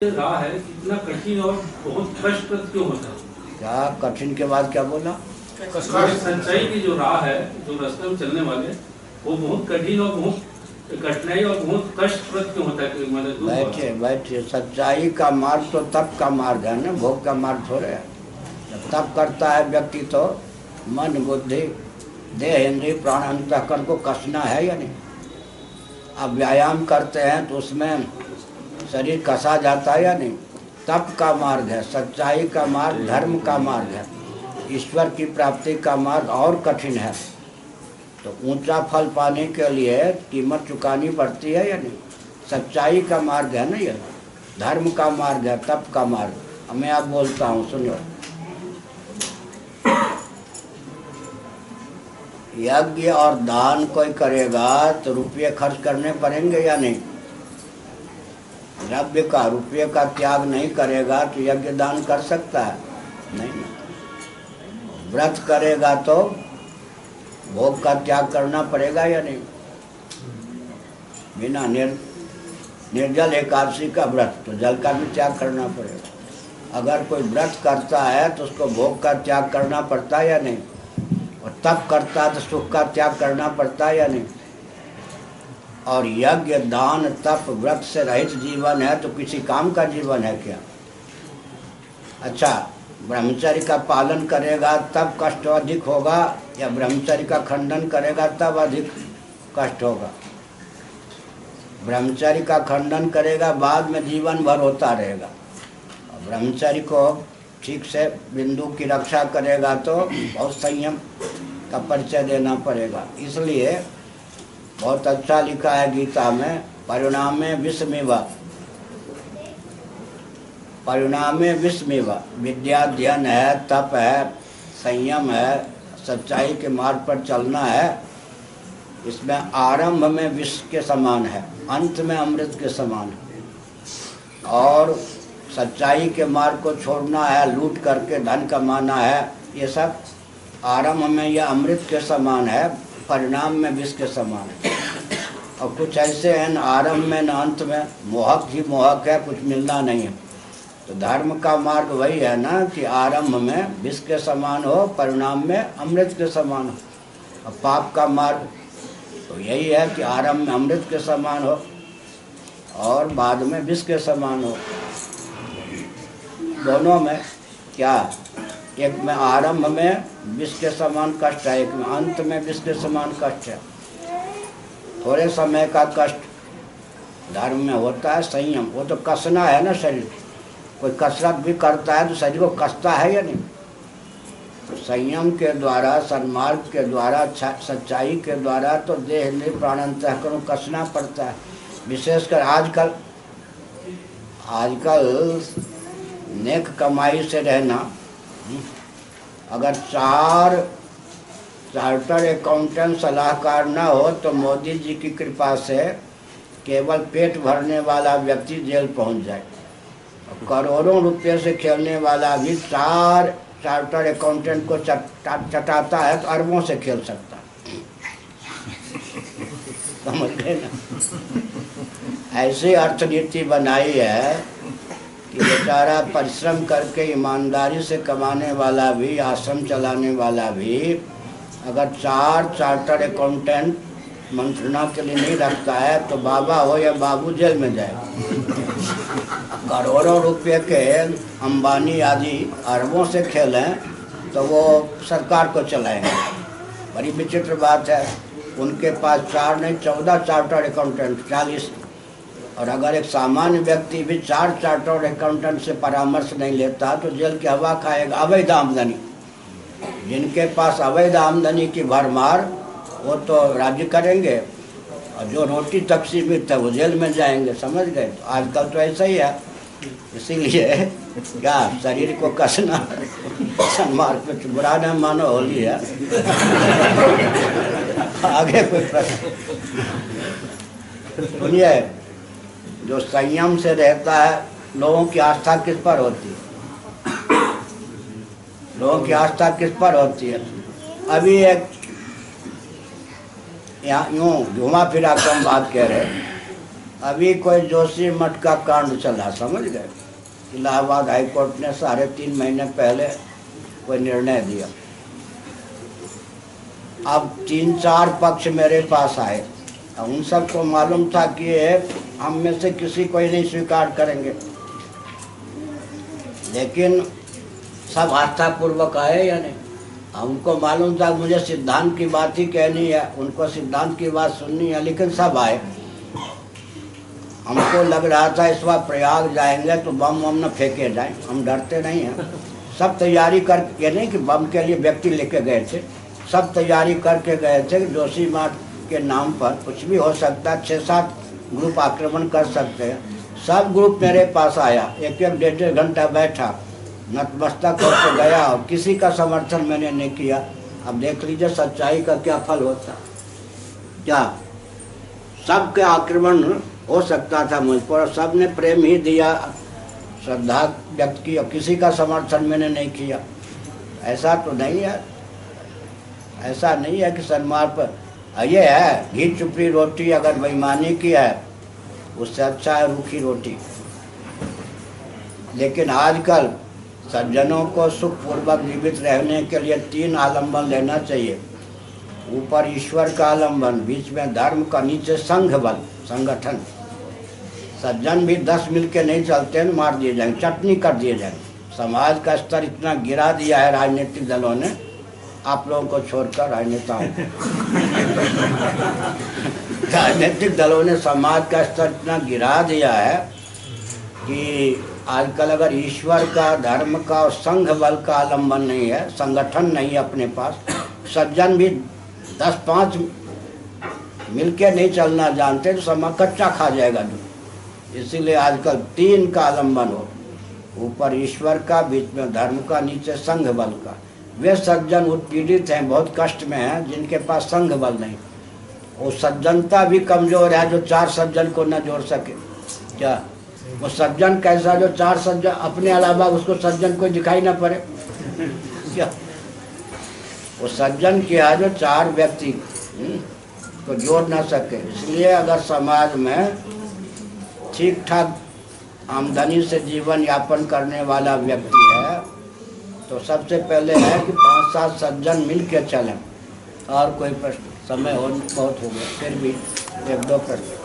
राह है इतना कठिन और बहुत कष्टप्रद क्यों होता है? क्या कठिन के बाद क्या बोला? सच्चाई की जो राह है, जो रास्ते में चलने वाले, वो बहुत कठिन और बहुत कठिनाई और बहुत कष्टप्रद क्यों होता है? मतलब बैठिए बैठिए, सच्चाई का मार्ग तो तप का मार्ग है ना, भोग का मार्ग थोड़े है। जब तप करता है व्यक्ति तो मन बुद्धि देह इंद्रिय प्राण अंतःकरण को कसना है या नहीं। अब व्यायाम करते हैं तो उसमें शरीर कसा जाता है या नहीं। तप का मार्ग है, सच्चाई का मार्ग धर्म का मार्ग है, ईश्वर की प्राप्ति का मार्ग और कठिन है। तो ऊंचा फल पाने के लिए कीमत चुकानी पड़ती है या नहीं। सच्चाई का मार्ग है ना, यह धर्म का मार्ग है, तप का मार्ग। मैं अब बोलता हूँ, सुनो। यज्ञ और दान कोई करेगा तो रुपये खर्च करने पड़ेंगे या नहीं। द्रव्य का रुपये का त्याग नहीं करेगा तो यज्ञ दान कर सकता है नहीं। व्रत करेगा तो भोग का त्याग करना पड़ेगा या नहीं। बिना निर्जल एकादशी का व्रत तो जल का भी त्याग करना पड़ेगा। अगर कोई व्रत करता है तो उसको भोग का त्याग करना पड़ता है या नहीं। और तप करता है तो सुख का त्याग करना पड़ता है या नहीं। और यज्ञ दान तप व्रत से रहित जीवन है तो किसी काम का जीवन है क्या। अच्छा, ब्रह्मचर्य का पालन करेगा तब कष्ट अधिक होगा या ब्रह्मचर्य का खंडन करेगा तब अधिक कष्ट होगा। ब्रह्मचर्य का खंडन करेगा बाद में जीवन भर होता रहेगा। ब्रह्मचर्य को ठीक से बिंदु की रक्षा करेगा तो बहुत संयम का परिचय देना पड़ेगा। इसलिए बहुत अच्छा लिखा है गीता में, परिणामे विस्मिव, परिणामे विस्मिव। विद्याध्ययन है, तप है, संयम है, सच्चाई के मार्ग पर चलना है। इसमें आरंभ में विष के समान है, अंत में अमृत के समान है। और सच्चाई के मार्ग को छोड़ना है, लूट करके धन कमाना है, ये सब आरंभ में यह अमृत के समान है, परिणाम में विष के समान है। और कुछ ऐसे हैं न आरंभ में न अंत में, मोहक ही मोहक है, कुछ मिलना नहीं है। तो धर्म का मार्ग वही है ना कि आरंभ में विष के समान हो, परिणाम में अमृत के समान हो। और पाप का मार्ग तो यही है कि आरंभ में अमृत के समान हो और बाद में विष के समान हो। दोनों में क्या, एक में आरंभ में विष के समान कष्ट है, एक में अंत में विष के समान कष्ट है। थोड़े समय का कष्ट धर्म में होता है, संयम, वो तो कसना है ना शरीर। कोई कसरत भी करता है तो शरीर को कसता है या नहीं। तो संयम के द्वारा, सन्मार्ग के द्वारा, सच्चाई के द्वारा तो देह इंद्रिय प्राण अंतःकरण कसना पड़ता है। विशेषकर आजकल नेक कमाई से रहना। अगर चार्टर अकाउंटेंट सलाहकार ना हो तो मोदी जी की कृपा से केवल पेट भरने वाला व्यक्ति जेल पहुंच जाए। करोड़ों रुपए से खेलने वाला भी 4 चार्टर अकाउंटेंट को चटाता है तो अरबों से खेल सकता है। समझ गए ना। ऐसी अर्थनीति बनाई है कि बेचारा परिश्रम करके ईमानदारी से कमाने वाला भी, आश्रम चलाने वाला भी, अगर 4 चार्टर अकाउंटेंट मंत्रणा के लिए नहीं रखता है तो बाबा हो या बाबू जेल में जाएगा। करोड़ों रुपए के अंबानी आदि अरबों से खेलें तो वो सरकार को चलाएंगे। बड़ी विचित्र बात है, उनके पास 4 नहीं 14 चार्टर अकाउंटेंट, 40। और अगर एक सामान्य व्यक्ति भी 4 चार्टर अकाउंटेंट से परामर्श नहीं लेता तो जेल की हवा खाएगा। अवैध आमदनी, जिनके पास अवैध आमदनी की भरमार, वो तो राज्य करेंगे, और जो रोटी तक सीमित है वो जेल में जाएंगे। समझ गए। तो आजकल तो ऐसा ही है। इसीलिए क्या शरीर को कसना, सन्मार्ग पे बुरा न मानो, होली है। आगे कोई प्रश्न सुनिए। जो संयम से रहता है, लोगों की आस्था किस पर होती है? लोगों की आस्था किस पर होती है? अभी एक यहाँ यूँ घुमा फिरा कर हम बात कह रहे हैं अभी कोई जोशी मठ का कांड चला, समझ गए। इलाहाबाद हाई कोर्ट ने 3.5 महीने पहले कोई निर्णय दिया। अब 3-4 पक्ष मेरे पास आए, उन सबको मालूम था कि हम में से किसी को ही नहीं स्वीकार करेंगे, लेकिन सब आस्थापूर्वक आए या नहीं। उनको मालूम था मुझे सिद्धांत की बात ही कहनी है, उनको सिद्धांत की बात सुननी है, लेकिन सब आए। हमको लग रहा था इस बार प्रयाग जाएंगे तो बम वम न फेंके जाएं, हम डरते नहीं हैं। सब तैयारी करके, नहीं कि बम के लिए व्यक्ति लेके गए थे, सब तैयारी करके गए थे। जोशी मठ के नाम पर कुछ भी हो सकता है, 6-7 ग्रुप आक्रमण कर सकते हैं। सब ग्रुप मेरे पास आया, 1-1, 1.5 घंटा बैठा, नतमस्तक होकर गया और किसी का समर्थन मैंने नहीं किया। अब देख लीजिए सच्चाई का क्या फल होता। क्या सबके आक्रमण हो सकता था मुझ पर, सब ने प्रेम ही दिया, श्रद्धा व्यक्त की, और किसी का समर्थन मैंने नहीं किया। ऐसा तो नहीं है, ऐसा नहीं है कि सन्मार्ग पर ये है घी चुपड़ी रोटी अगर बेईमानी की है उससे अच्छा है रूखी रोटी। लेकिन आजकल सज्जनों को सुखपूर्वक जीवित रहने के लिए 3 आलम्बन लेना चाहिए। ऊपर ईश्वर का आलम्बन, बीच में धर्म का, नीचे संघ बल, संगठन। सज्जन भी 10 मिल के नहीं चलते हैं, मार दिए जाएंगे, चटनी कर दिए जाएंगे। समाज का स्तर इतना गिरा दिया है राजनीतिक दलों ने, आप लोगों को छोड़कर राजनेताओं राजनीतिक दलों ने समाज का स्तर इतना गिरा दिया है कि आजकल अगर ईश्वर का, धर्म का और संघ बल का आलम्बन नहीं है, संगठन नहीं है अपने पास, सज्जन भी 10-5 मिलके नहीं चलना जानते तो समाज कच्चा खा जाएगा। इसीलिए आजकल 3 का आलम्बन हो, ऊपर ईश्वर का, बीच में धर्म का, नीचे संघ बल का। वे सज्जन उत्पीड़ित हैं, बहुत कष्ट में हैं, जिनके पास संघ बल नहीं। वो सज्जनता भी कमजोर है जो 4 सज्जन को न जोड़ सके। क्या वो सज्जन कैसा जो 4 सज्जन, अपने अलावा उसको सज्जन कोई दिखाई ना पड़े। क्या वो सज्जन किया जो 4 व्यक्ति को जोड़ ना सके। इसलिए अगर समाज में ठीक ठाक आमदनी से जीवन यापन करने वाला व्यक्ति है तो सबसे पहले है कि 5-7 सज्जन मिल के चलें। और कोई प्रश्न? समय बहुत हो गया, फिर भी 1-2 प्रश्न।